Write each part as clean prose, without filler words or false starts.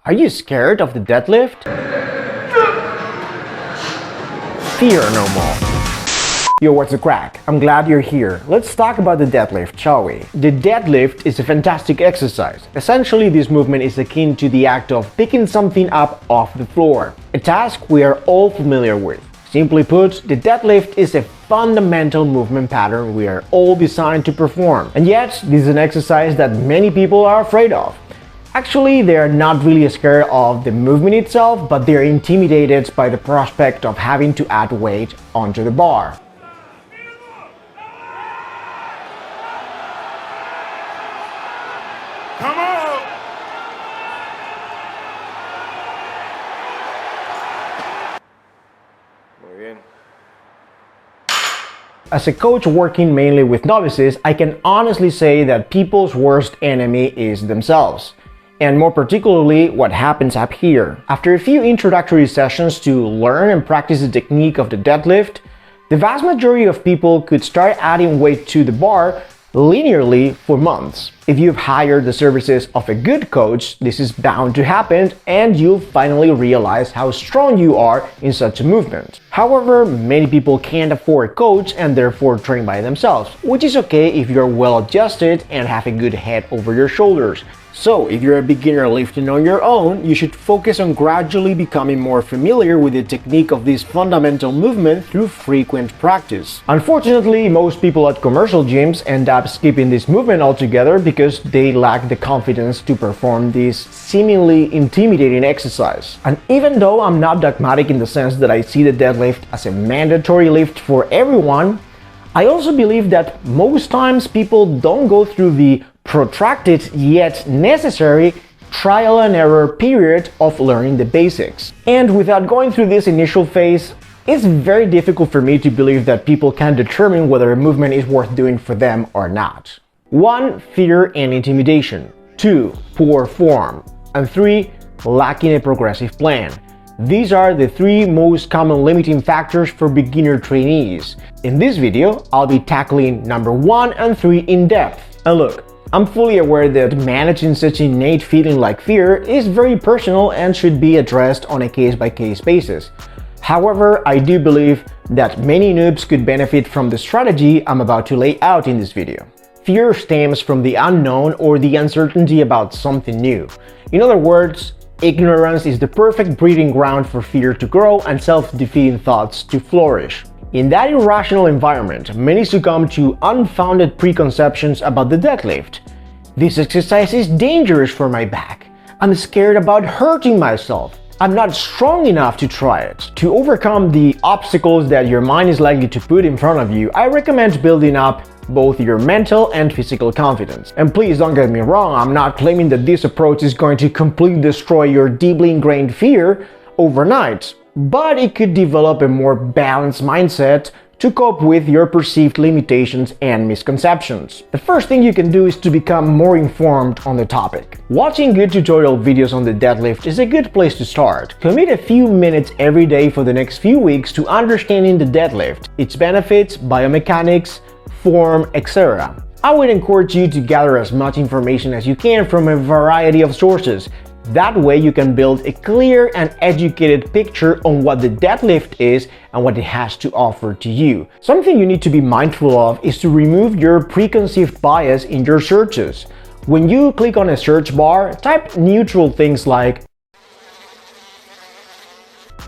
Are you scared of the deadlift? Fear no more. Yo, what's the crack? I'm glad you're here. Let's talk about the deadlift, shall we? The deadlift is a fantastic exercise. Essentially, this movement is akin to the act of picking something up off the floor, a task we are all familiar with. Simply put, the deadlift is a fundamental movement pattern we are all designed to perform. And yet, this is an exercise that many people are afraid of. Actually, they are not really scared of the movement itself, but they are intimidated by the prospect of having to add weight onto the bar. Come on! Muy bien. As a coach working mainly with novices, I can honestly say that people's worst enemy is themselves. And more particularly, what happens up here. After a few introductory sessions to learn and practice the technique of the deadlift, the vast majority of people could start adding weight to the bar linearly for months. If you've hired the services of a good coach, this is bound to happen and you'll finally realize how strong you are in such a movement. However, many people can't afford a coach and therefore train by themselves, which is okay if you're well adjusted and have a good head over your shoulders. So, if you're a beginner lifting on your own, you should focus on gradually becoming more familiar with the technique of this fundamental movement through frequent practice. Unfortunately, most people at commercial gyms end up skipping this movement altogether because they lack the confidence to perform this seemingly intimidating exercise. And even though I'm not dogmatic in the sense that I see the deadlift as a mandatory lift for everyone, I also believe that most times people don't go through the protracted yet necessary trial and error period of learning the basics. And without going through this initial phase, it's very difficult for me to believe that people can determine whether a movement is worth doing for them or not. 1. Fear and intimidation. 2. Poor form. And 3. Lacking a progressive plan. These are the 3 most common limiting factors for beginner trainees. In this video, I'll be tackling number 1 and 3 in depth. And look, I'm fully aware that managing such innate feeling like fear is very personal and should be addressed on a case-by-case basis. However, I do believe that many noobs could benefit from the strategy I'm about to lay out in this video. Fear stems from the unknown or the uncertainty about something new. In other words, ignorance is the perfect breeding ground for fear to grow and self-defeating thoughts to flourish. In that irrational environment, many succumb to unfounded preconceptions about the deadlift. This exercise is dangerous for my back. I'm scared about hurting myself. I'm not strong enough to try it. To overcome the obstacles that your mind is likely to put in front of you, I recommend building up both your mental and physical confidence. And please don't get me wrong, I'm not claiming that this approach is going to completely destroy your deeply ingrained fear overnight, but it could develop a more balanced mindset to cope with your perceived limitations and misconceptions. The first thing you can do is to become more informed on the topic. Watching good tutorial videos on the deadlift is a good place to start. Commit a few minutes every day for the next few weeks to understanding the deadlift, its benefits, biomechanics, form, etc. I would encourage you to gather as much information as you can from a variety of sources. That way you can build a clear and educated picture on what the deadlift is and what it has to offer to you. Something you need to be mindful of is to remove your preconceived bias in your searches. When you click on a search bar, type neutral things like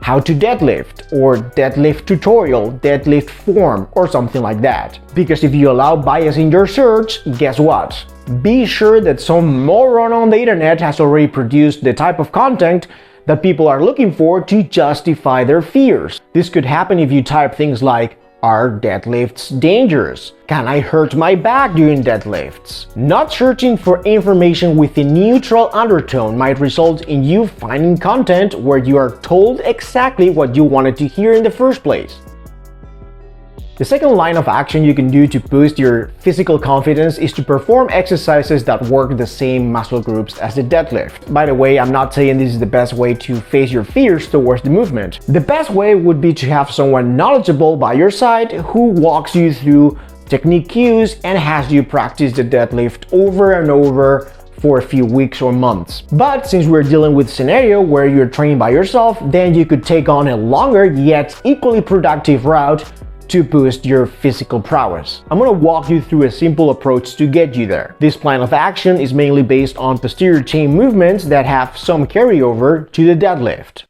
how to deadlift, or deadlift tutorial, deadlift form, or something like that. Because if you allow bias in your search, guess what? Be sure that some moron on the internet has already produced the type of content that people are looking for to justify their fears. This could happen if you type things like, are deadlifts dangerous? Can I hurt my back during deadlifts? Not searching for information with a neutral undertone might result in you finding content where you are told exactly what you wanted to hear in the first place. The second line of action you can do to boost your physical confidence is to perform exercises that work the same muscle groups as the deadlift. By the way, I'm not saying this is the best way to face your fears towards the movement. The best way would be to have someone knowledgeable by your side who walks you through technique cues and has you practice the deadlift over and over for a few weeks or months. But since we're dealing with a scenario where you're training by yourself, then you could take on a longer yet equally productive route to boost your physical prowess. I'm gonna walk you through a simple approach to get you there. This plan of action is mainly based on posterior chain movements that have some carryover to the deadlift.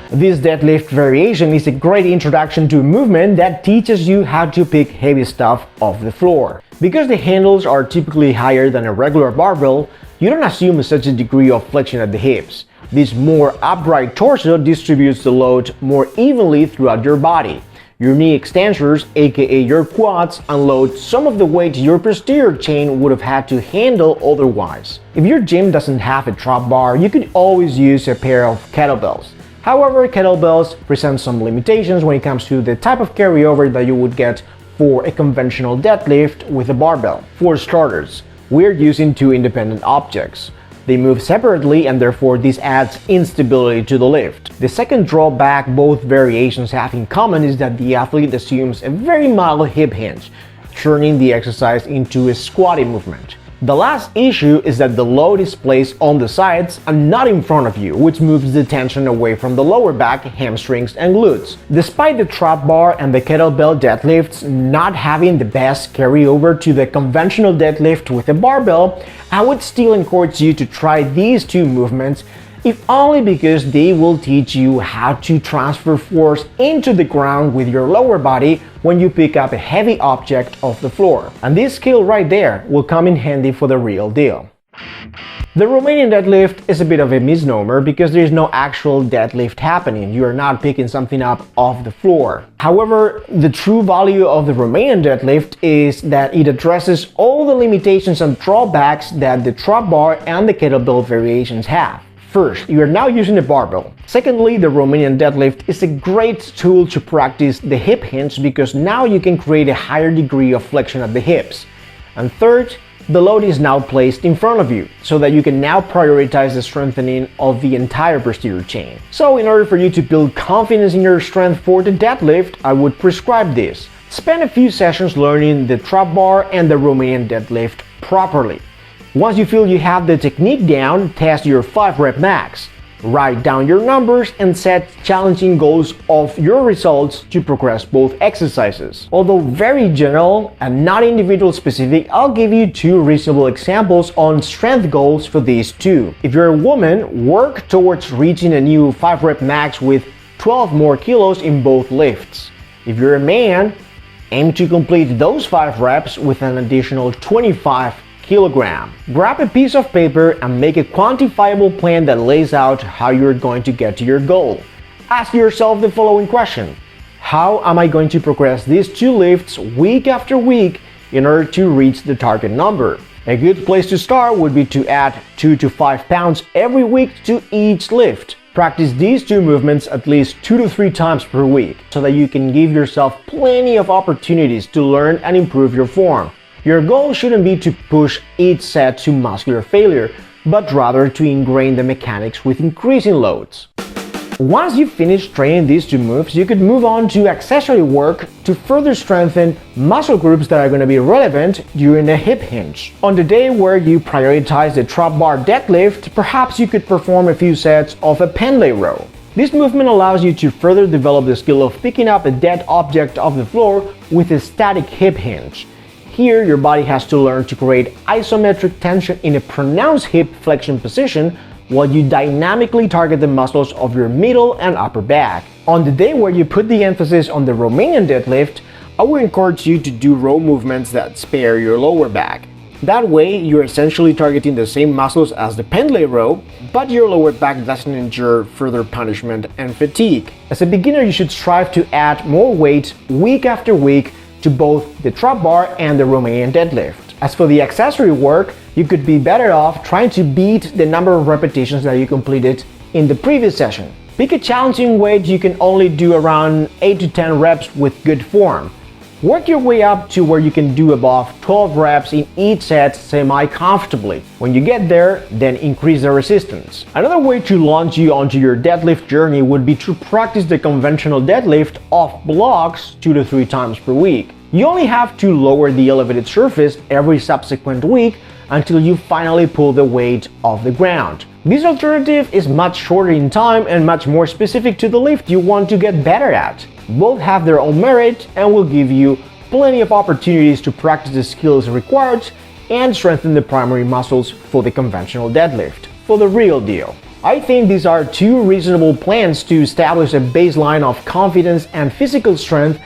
This deadlift variation is a great introduction to a movement that teaches you how to pick heavy stuff off the floor. Because the handles are typically higher than a regular barbell, you don't assume such a degree of flexion at the hips. This more upright torso distributes the load more evenly throughout your body. Your knee extensors, aka your quads, unload some of the weight your posterior chain would have had to handle otherwise. If your gym doesn't have a drop bar, you could always use a pair of kettlebells. However, kettlebells present some limitations when it comes to the type of carryover that you would get for a conventional deadlift with a barbell. For starters, we're using two independent objects. They move separately and therefore this adds instability to the lift. The second drawback both variations have in common is that the athlete assumes a very mild hip hinge, turning the exercise into a squatty movement. The last issue is that the load is placed on the sides and not in front of you, which moves the tension away from the lower back, hamstrings, and glutes. Despite the trap bar and the kettlebell deadlifts not having the best carryover to the conventional deadlift with a barbell, I would still encourage you to try these two movements, if only because they will teach you how to transfer force into the ground with your lower body when you pick up a heavy object off the floor. And this skill right there will come in handy for the real deal. The Romanian deadlift is a bit of a misnomer because there is no actual deadlift happening. You are not picking something up off the floor. However, the true value of the Romanian deadlift is that it addresses all the limitations and drawbacks that the trap bar and the kettlebell variations have. First, you are now using a barbell. Secondly, the Romanian deadlift is a great tool to practice the hip hinge because now you can create a higher degree of flexion at the hips. And third, the load is now placed in front of you, so that you can now prioritize the strengthening of the entire posterior chain. So in order for you to build confidence in your strength for the deadlift, I would prescribe this. Spend a few sessions learning the trap bar and the Romanian deadlift properly. Once you feel you have the technique down, test your 5-rep max. Write down your numbers and set challenging goals of your results to progress both exercises. Although very general and not individual specific, I'll give you two reasonable examples on strength goals for these two. If you're a woman, work towards reaching a new 5-rep max with 12 more kilos in both lifts. If you're a man, aim to complete those 5 reps with an additional 25 kilogram. Grab a piece of paper and make a quantifiable plan that lays out how you're going to get to your goal. Ask yourself the following question: how am I going to progress these two lifts week after week in order to reach the target number? A good place to start would be to add 2 to 5 pounds every week to each lift. Practice these two movements at least 2 to 3 times per week so that you can give yourself plenty of opportunities to learn and improve your form. Your goal shouldn't be to push each set to muscular failure, but rather to ingrain the mechanics with increasing loads. Once you finish training these two moves, you could move on to accessory work to further strengthen muscle groups that are going to be relevant during a hip hinge. On the day where you prioritize the trap bar deadlift, perhaps you could perform a few sets of a PENDLAY row. This movement allows you to further develop the skill of picking up a dead object off the floor with a static hip hinge. Here, your body has to learn to create isometric tension in a pronounced hip flexion position while you dynamically target the muscles of your middle and upper back. On the day where you put the emphasis on the Romanian deadlift, I would encourage you to do row movements that spare your lower back. That way, you're essentially targeting the same muscles as the PENDLAY row, but your lower back doesn't endure further punishment and fatigue. As a beginner, you should strive to add more weight week after week to both the trap bar and the Romanian deadlift. As for the accessory work, you could be better off trying to beat the number of repetitions that you completed in the previous session. Pick a challenging weight you can only do around 8 to 10 reps with good form. Work your way up to where you can do above 12 reps in each set semi-comfortably. When you get there, then increase the resistance. Another way to launch you onto your deadlift journey would be to practice the conventional deadlift off blocks 2 to 3 times per week. You only have to lower the elevated surface every subsequent week until you finally pull the weight off the ground. This alternative is much shorter in time and much more specific to the lift you want to get better at. Both have their own merit and will give you plenty of opportunities to practice the skills required and strengthen the primary muscles for the conventional deadlift, for the real deal. I think these are two reasonable plans to establish a baseline of confidence and physical strength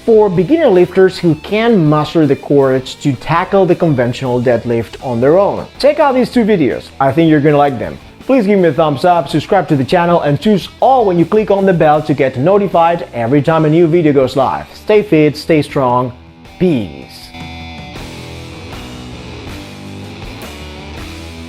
for beginner lifters who can muster the courage to tackle the conventional deadlift on their own. Check out these two videos, I think you're gonna like them. Please give me a thumbs up, subscribe to the channel, and choose all when you click on the bell to get notified every time a new video goes live. Stay fit, stay strong, peace.